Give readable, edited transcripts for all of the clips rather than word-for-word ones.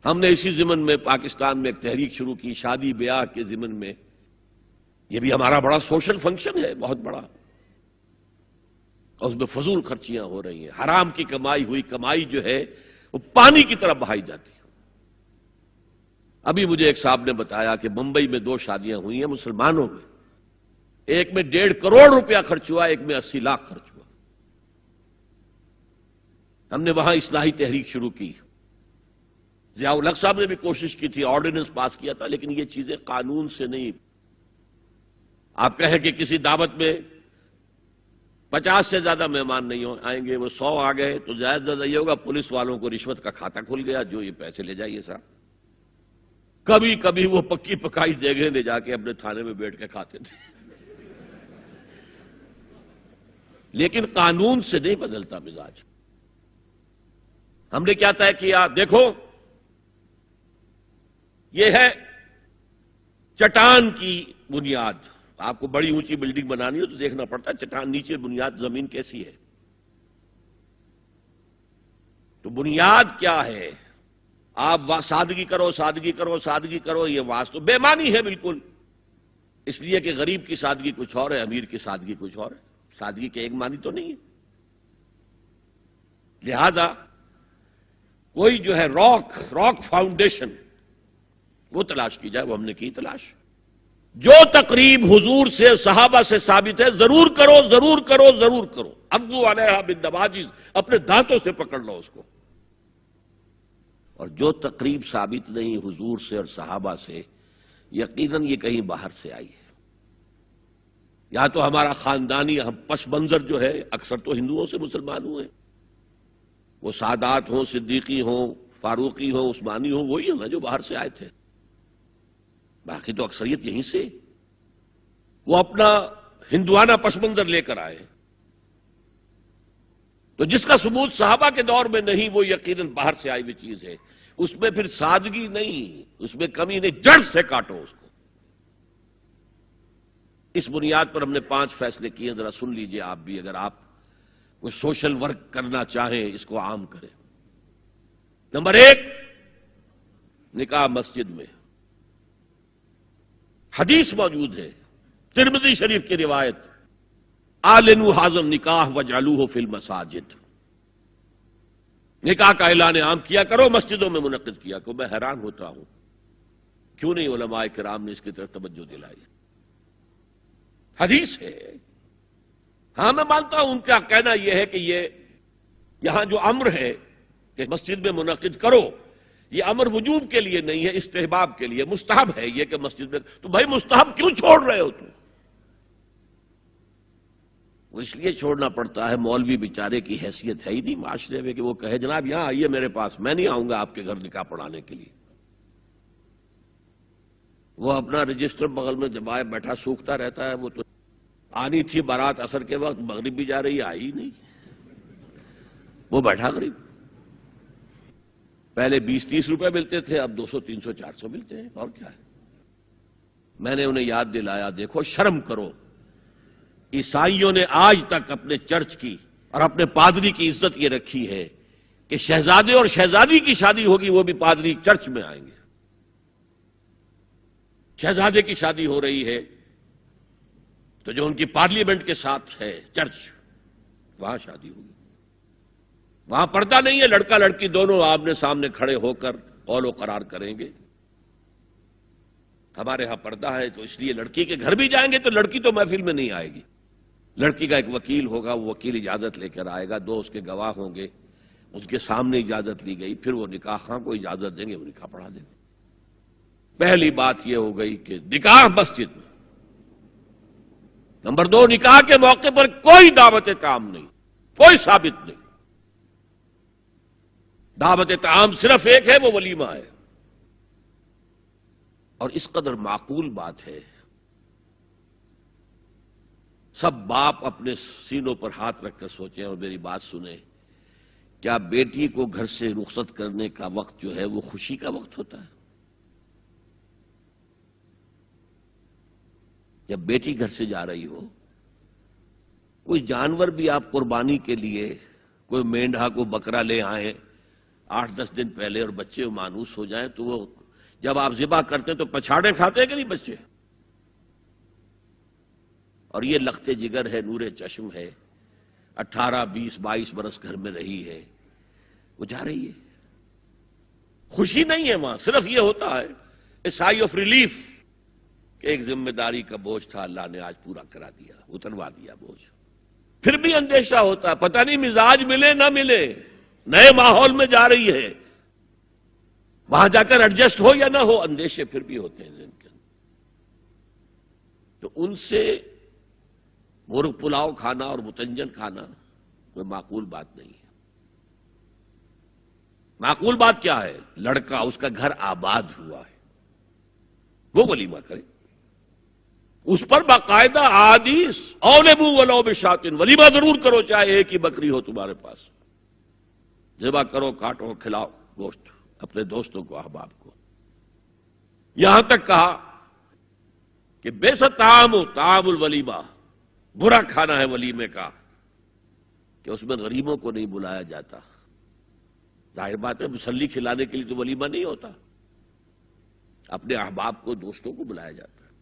ہم نے اسی ضمن میں پاکستان میں ایک تحریک شروع کی شادی بیاہ کے ضمن میں. یہ بھی ہمارا بڑا سوشل فنکشن ہے، بہت بڑا، اور اس میں فضول خرچیاں ہو رہی ہیں. حرام کی کمائی ہوئی کمائی جو ہے وہ پانی کی طرح بہائی جاتی ہے. ابھی مجھے ایک صاحب نے بتایا کہ ممبئی میں 2 شادیاں ہوئی ہیں مسلمانوں میں، ایک میں 1.5 کروڑ روپیہ خرچ ہوا، ایک میں 80 لاکھ خرچ ہوا. ہم نے وہاں اصلاحی تحریک شروع کی. ضیاء الحق صاحب نے بھی کوشش کی تھی، آرڈیننس پاس کیا تھا، لیکن یہ چیزیں قانون سے نہیں. آپ کہیں کہ کسی دعوت میں 50 سے زیادہ مہمان نہیں آئیں گے، وہ 100 آ گئے تو زیادہ زیادہ یہ ہوگا پولیس والوں کو رشوت کا کھاتا کھل گیا، جو یہ پیسے لے جائیے صاحب. کبھی کبھی وہ پکی پکائی جگہ لے جا کے اپنے تھانے میں بیٹھ کے کھاتے تھے. لیکن قانون سے نہیں بدلتا مزاج. ہم نے کیا طے کیا؟ دیکھو یہ ہے چٹان کی بنیاد. آپ کو بڑی اونچی بلڈنگ بنانی ہو تو دیکھنا پڑتا ہے چٹان نیچے بنیاد زمین کیسی ہے. تو بنیاد کیا ہے؟ آپ سادگی کرو سادگی کرو سادگی کرو، یہ واسطہ بے معنی ہے بالکل. اس لیے کہ غریب کی سادگی کچھ اور ہے، امیر کی سادگی کچھ اور ہے. سادگی کے ایک معنی تو نہیں ہے. لہذا کوئی جو ہے راک فاؤنڈیشن وہ تلاش کی جائے. وہ ہم نے کی تلاش. جو تقریب حضور سے صحابہ سے ثابت ہے ضرور کرو ضرور کرو ضرور کرو. عضوا علیہا بالنواجذ، اپنے دانتوں سے پکڑ لو اس کو. اور جو تقریب ثابت نہیں حضور سے اور صحابہ سے، یقیناً یہ کہیں باہر سے آئی ہے. یا تو ہمارا خاندانی پس منظر جو ہے، اکثر تو ہندوؤں سے مسلمان ہوئے، وہ سادات ہوں، صدیقی ہوں، فاروقی ہوں، عثمانی ہوں، وہی ہیں نا جو باہر سے آئے تھے. باقی تو اکثریت یہیں سے. وہ اپنا ہندوانہ پس منظر لے کر آئے. تو جس کا ثبوت صحابہ کے دور میں نہیں، وہ یقیناً باہر سے آئی ہوئی چیز ہے. اس میں پھر سادگی نہیں، اس میں کمی نہیں، جڑ سے کاٹو اس کو. اس بنیاد پر ہم نے 5 فیصلے کیے. ذرا سن لیجئے آپ بھی، اگر آپ کوئی سوشل ورک کرنا چاہیں اس کو عام کریں. نمبر 1، نکاح مسجد میں. حدیث موجود ہے، ترمذی شریف کی روایت، اعلنوا ھذا النکاح واجعلوہ فی المساجد. نکاح کا اعلان عام کیا کرو، مسجدوں میں منعقد کیا کرو. میں حیران ہوتا ہوں کیوں نہیں علماء کرام نے اس کی طرف توجہ دلائی. حدیث ہے. ہاں میں مانتا ہوں ان کا کہنا یہ ہے کہ یہ یہاں جو امر ہے کہ مسجد میں منعقد کرو، یہ امر وجوب کے لیے نہیں ہے، استحباب کے لیے. مستحب ہے یہ کہ مسجد میں. تو بھائی مستحب کیوں چھوڑ رہے ہو تم؟ وہ اس لیے چھوڑنا پڑتا ہے، مولوی بیچارے کی حیثیت ہے ہی نہیں معاشرے میں کہ وہ کہے جناب یہاں آئیے میرے پاس، میں نہیں آؤں گا آپ کے گھر نکاح پڑھانے کے لیے. وہ اپنا رجسٹر بغل میں دبائے بیٹھا سوکھتا رہتا ہے. وہ تو آنی تھی بارات عصر کے وقت، مغرب بھی جا رہی ہے، آئی نہیں، وہ بیٹھا غریب. پہلے 20-30 روپے ملتے تھے، اب 200 300 400 ملتے ہیں. اور کیا ہے؟ میں نے انہیں یاد دلایا دیکھو شرم کرو. عیسائیوں نے آج تک اپنے چرچ کی اور اپنے پادری کی عزت یہ رکھی ہے کہ شہزادے اور شہزادی کی شادی ہوگی وہ بھی پادری چرچ میں آئیں گے. شہزادے کی شادی ہو رہی ہے تو جو ان کی پارلیمنٹ کے ساتھ ہے چرچ، وہاں شادی ہوگی. وہاں پردہ نہیں ہے، لڑکا لڑکی دونوں آمنے سامنے کھڑے ہو کر قول و قرار کریں گے. ہمارے ہاں پردہ ہے تو اس لیے لڑکی کے گھر بھی جائیں گے تو لڑکی تو محفل میں نہیں آئے گی. لڑکی کا ایک وکیل ہوگا، وہ وکیل اجازت لے کر آئے گا، 2 اس کے گواہ ہوں گے، اس کے سامنے اجازت لی گئی، پھر وہ نکاح خواہ کو اجازت دیں گے، وہ نکاح پڑھا دیں گے. پہلی بات یہ ہو گئی کہ نکاح مسجد میں. نمبر 2، نکاح کے موقع پر کوئی دعوت طعام نہیں، کوئی ثابت نہیں. دعوت طعام صرف ایک ہے، وہ ولیمہ ہے. اور اس قدر معقول بات ہے، سب باپ اپنے سینوں پر ہاتھ رکھ کر سوچیں اور میری بات سنیں. کیا بیٹی کو گھر سے رخصت کرنے کا وقت جو ہے وہ خوشی کا وقت ہوتا ہے؟ جب بیٹی گھر سے جا رہی ہو، کوئی جانور بھی آپ قربانی کے لیے، کوئی مینڈھا کو بکرا لے آئیں 8-10 دن پہلے اور بچے مانوس ہو جائیں تو وہ جب آپ ذبح کرتے ہیں تو پچھاڑے کھاتے ہیں کہ نہیں بچے؟ اور یہ لخت جگر ہے، نور چشم ہے، 18 20 22 برس گھر میں رہی ہے، وہ جا رہی ہے، خوشی نہیں ہے وہاں، صرف یہ ہوتا ہے اے سائی آف ریلیف کہ ایک ذمہ داری کا بوجھ تھا، اللہ نے آج پورا کرا دیا، اتروا دیا بوجھ۔ پھر بھی اندیشہ ہوتا ہے، پتہ نہیں مزاج ملے نہ ملے، نئے ماحول میں جا رہی ہے، وہاں جا کر ایڈجسٹ ہو یا نہ ہو، اندیشے پھر بھی ہوتے ہیں ذہن کے اندر۔ تو ان سے مرغ پلاؤ کھانا اور متنجن کھانا کوئی معقول بات نہیں ہے۔ معقول بات کیا ہے؟ لڑکا، اس کا گھر آباد ہوا ہے، وہ ولیمہ کرے، اس پر باقاعدہ احادیث اولبو ولو بشاتن، ولیمہ ضرور کرو چاہے ایک ہی بکری ہو تمہارے پاس، ذبح کرو، کاٹو، کھلاؤ گوشت اپنے دوستوں کو، احباب کو۔ یہاں تک کہا کہ بے طعام الولیمہ، برا کھانا ہے ولیمے کا کہ اس میں غریبوں کو نہیں بلایا جاتا۔ ظاہر بات ہے مسلی کھلانے کے لیے تو ولیمہ نہیں ہوتا، اپنے احباب کو، دوستوں کو بلایا جاتا ہے۔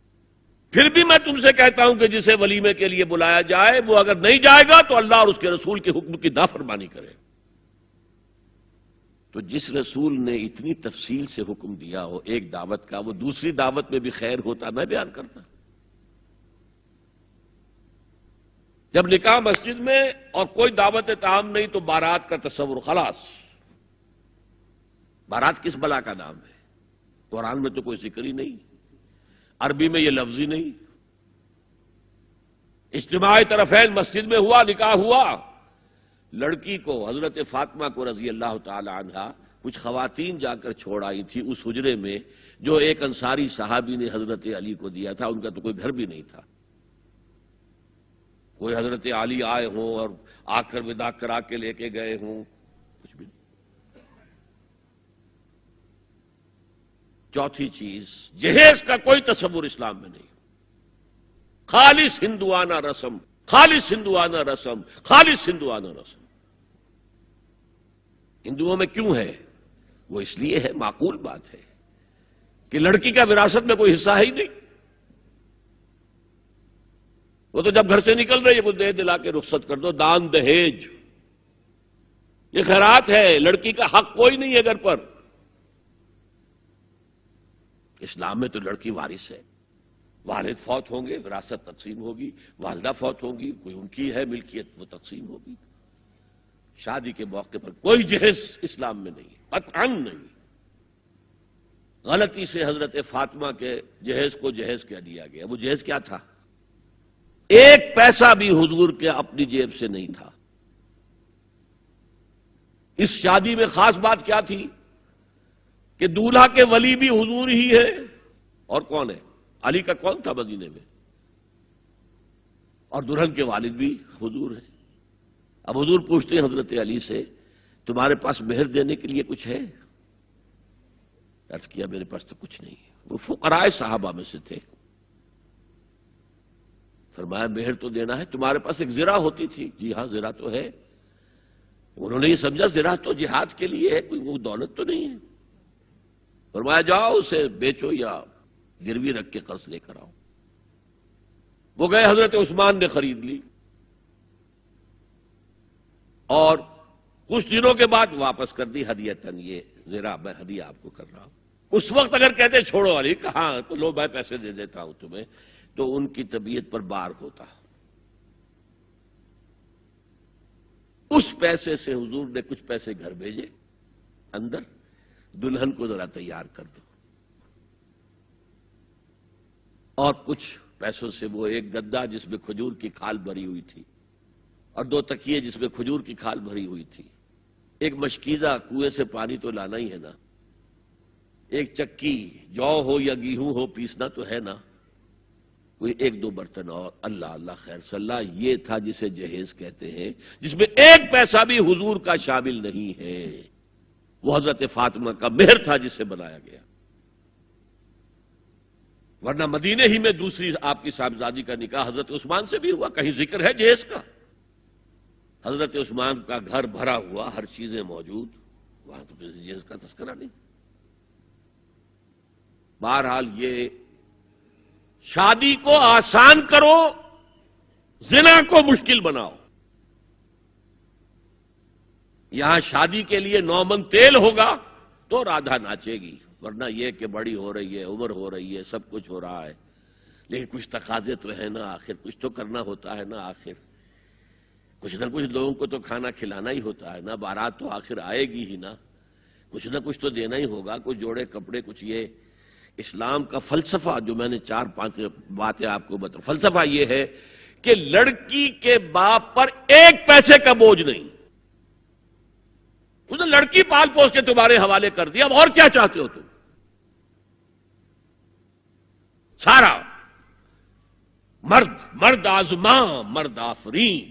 پھر بھی میں تم سے کہتا ہوں کہ جسے ولیمے کے لیے بلایا جائے وہ اگر نہیں جائے گا تو اللہ اور اس کے رسول کے حکم کی نافرمانی کرے۔ تو جس رسول نے اتنی تفصیل سے حکم دیا ہو ایک دعوت کا، وہ دوسری دعوت میں بھی خیر ہوتا میں بیان کرتا۔ جب نکاح مسجد میں اور کوئی دعوت طعام نہیں تو بارات کا تصور، خلاص۔ بارات کس بلا کا نام ہے؟ قرآن میں تو کوئی ذکر ہی نہیں، عربی میں یہ لفظ ہی نہیں۔ اجتماع طرفین مسجد میں ہوا، نکاح ہوا، لڑکی کو، حضرت فاطمہ کو رضی اللہ تعالی عنہا، کچھ خواتین جا کر چھوڑ آئی تھی اس حجرے میں جو ایک انصاری صحابی نے حضرت علی کو دیا تھا، ان کا تو کوئی گھر بھی نہیں تھا۔ کوئی حضرت علی آئے ہوں اور آ کر وداع کرا کے لے کے گئے ہوں، کچھ بھی نہیں۔ چوتھی چیز، جہیز کا کوئی تصور اسلام میں نہیں، خالص ہندوانہ رسم، خالص ہندوانہ رسم، خالص ہندوانہ رسم۔ ہندوؤں میں کیوں ہے؟ وہ اس لیے ہے، معقول بات ہے کہ لڑکی کا وراثت میں کوئی حصہ ہی نہیں، وہ تو جب گھر سے نکل رہی ہے وہ دے دلا کے رخصت کر دو، دان دہیج، یہ خیرات ہے، لڑکی کا حق کوئی نہیں ہے گھر پر۔ اسلام میں تو لڑکی وارث ہے، والد فوت ہوں گے وراثت تقسیم ہوگی، والدہ فوت ہوں گی کوئی ان کی ہے ملکیت وہ تقسیم ہوگی۔ شادی کے موقع پر کوئی جہیز اسلام میں نہیں ہے، قطعاً نہیں۔ غلطی سے حضرت فاطمہ کے جہیز کو جہیز کہہ دیا گیا، وہ جہیز کیا تھا؟ ایک پیسہ بھی حضور کے اپنی جیب سے نہیں تھا۔ اس شادی میں خاص بات کیا تھی کہ دولہا کے ولی بھی حضور ہی ہے، اور کون ہے؟ علی کا کون تھا مدینے میں؟ اور دلہن کے والد بھی حضور ہیں۔ اب حضور پوچھتے ہیں حضرت علی سے، تمہارے پاس مہر دینے کے لیے کچھ ہے؟ عرض کیا میرے پاس تو کچھ نہیں ہے۔ وہ فقراء صحابہ میں سے تھے۔ فرمایا مہر تو دینا ہے، تمہارے پاس ایک زرہ ہوتی تھی؟ جی ہاں زرہ تو ہے۔ انہوں نے یہ سمجھا زرہ تو جہاد کے لیے ہے، کوئی وہ دولت تو نہیں ہے۔ فرمایا جاؤ اسے بیچو یا گروی رکھ کے قرض لے کر آؤ۔ وہ گئے، حضرت عثمان نے خرید لی، اور کچھ دنوں کے بعد واپس کر دی ہدیتاً، یہ زرہ میں ہدیہ آپ کو کر رہا ہوں۔ اس وقت اگر کہتے چھوڑو علی، کہاں تو لو میں پیسے دے دیتا ہوں تمہیں، تو ان کی طبیعت پر بار ہوتا۔ اس پیسے سے حضور نے کچھ پیسے گھر بھیجے اندر، دلہن کو ذرا تیار کر دو، اور کچھ پیسوں سے وہ ایک گدا جس میں کھجور کی کھال بھری ہوئی تھی، اور 2 تکیے جس میں کھجور کی کھال بھری ہوئی تھی، ایک مشکیزہ، کنویں سے پانی تو لانا ہی ہے نا، ایک چکی، جو ہو یا گیہوں ہو پیسنا تو ہے نا، کوئی 1-2 برتن، اور اللہ اللہ خیر صلی اللہ، یہ تھا جسے جہیز کہتے ہیں، جس میں ایک پیسہ بھی حضور کا شامل نہیں ہے۔ وہ حضرت فاطمہ کا مہر تھا جسے بنایا گیا، ورنہ مدینے ہی میں دوسری آپ کی صاحبزادی کا نکاح حضرت عثمان سے بھی ہوا، کہیں ذکر ہے جہیز کا؟ حضرت عثمان کا گھر بھرا ہوا، ہر چیزیں موجود، وہاں تو پھر جنس کا تذکرہ نہیں. بہرحال یہ شادی کو آسان کرو، زنا کو مشکل بناؤ. یہاں شادی کے لیے 9 من تیل ہوگا تو رادھا ناچے گی، ورنہ یہ کہ بڑی ہو رہی ہے، عمر ہو رہی ہے، سب کچھ ہو رہا ہے، لیکن کچھ تقاضے تو ہے نا، آخر کچھ تو کرنا ہوتا ہے نا، آخر کچھ نہ کچھ لوگوں کو تو کھانا کھلانا ہی ہوتا ہے نا، بارات تو آخر آئے گی ہی نا، کچھ نہ کچھ تو دینا ہی ہوگا، کچھ جوڑے کپڑے، کچھ یہ. اسلام کا فلسفہ جو میں نے 4-5 باتیں آپ کو بتا، فلسفہ یہ ہے کہ لڑکی کے باپ پر 1 پیسے کا بوجھ نہیں. تو لڑکی پال پوس کے تمہارے حوالے کر دیا، اب اور کیا چاہتے ہو تم؟ سارا مرد آزماں، مرد آفرین،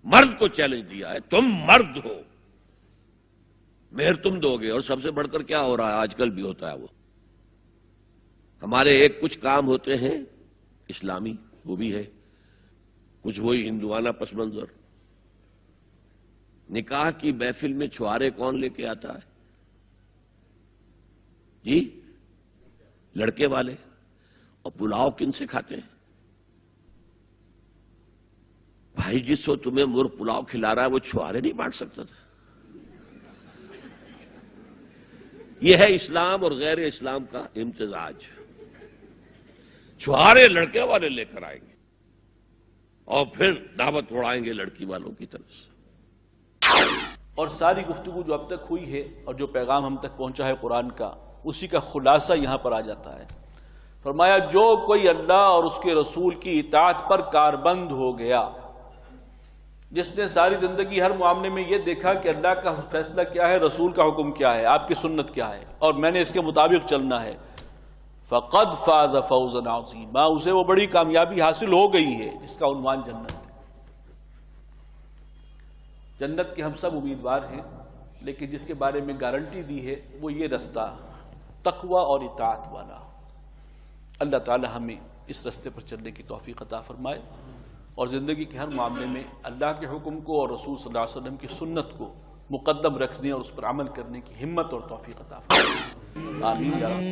مرد کو چیلنج دیا ہے، تم مرد ہو، مہر تم دو گے. اور سب سے بڑھ کر کیا ہو رہا ہے آج کل بھی ہوتا ہے، وہ ہمارے ایک کچھ کام ہوتے ہیں اسلامی، وہ بھی ہے، کچھ وہی ہندوانہ پس منظر. نکاح کی محفل میں چھوارے کون لے کے آتا ہے جی؟ لڑکے والے. اور پلاؤ کن سے کھاتے ہیں بھائی؟ جس کو تمہیں مرغ پلاؤ کھلا رہا ہے وہ چھوارے نہیں بانٹ سکتا تھا؟ یہ ہے اسلام اور غیر اسلام کا امتزاج. چھوارے لڑکے والے لے کر آئیں گے اور پھر دعوت اڑائیں گے لڑکی والوں کی طرف سے. اور ساری گفتگو جو اب تک ہوئی ہے اور جو پیغام ہم تک پہنچا ہے قرآن کا، اسی کا خلاصہ یہاں پر آ جاتا ہے. فرمایا جو کوئی اللہ اور اس کے رسول کی اطاعت پر کاربند ہو گیا، جس نے ساری زندگی ہر معاملے میں یہ دیکھا کہ اللہ کا فیصلہ کیا ہے، رسول کا حکم کیا ہے، آپ کی سنت کیا ہے، اور میں نے اس کے مطابق چلنا ہے، فقد فاز فوزا عظیما، اسے وہ بڑی کامیابی حاصل ہو گئی ہے جس کا عنوان جنت ہے. جنت کے ہم سب امیدوار ہیں، لیکن جس کے بارے میں گارنٹی دی ہے وہ یہ رستہ تقوی اور اطاعت والا. اللہ تعالی ہمیں اس رستے پر چلنے کی توفیق عطا فرمائے اور زندگی کے ہر معاملے میں اللہ کے حکم کو اور رسول صلی اللہ علیہ وسلم کی سنت کو مقدم رکھنے اور اس پر عمل کرنے کی ہمت اور توفیق عطا فرمائے. آمین یا رب.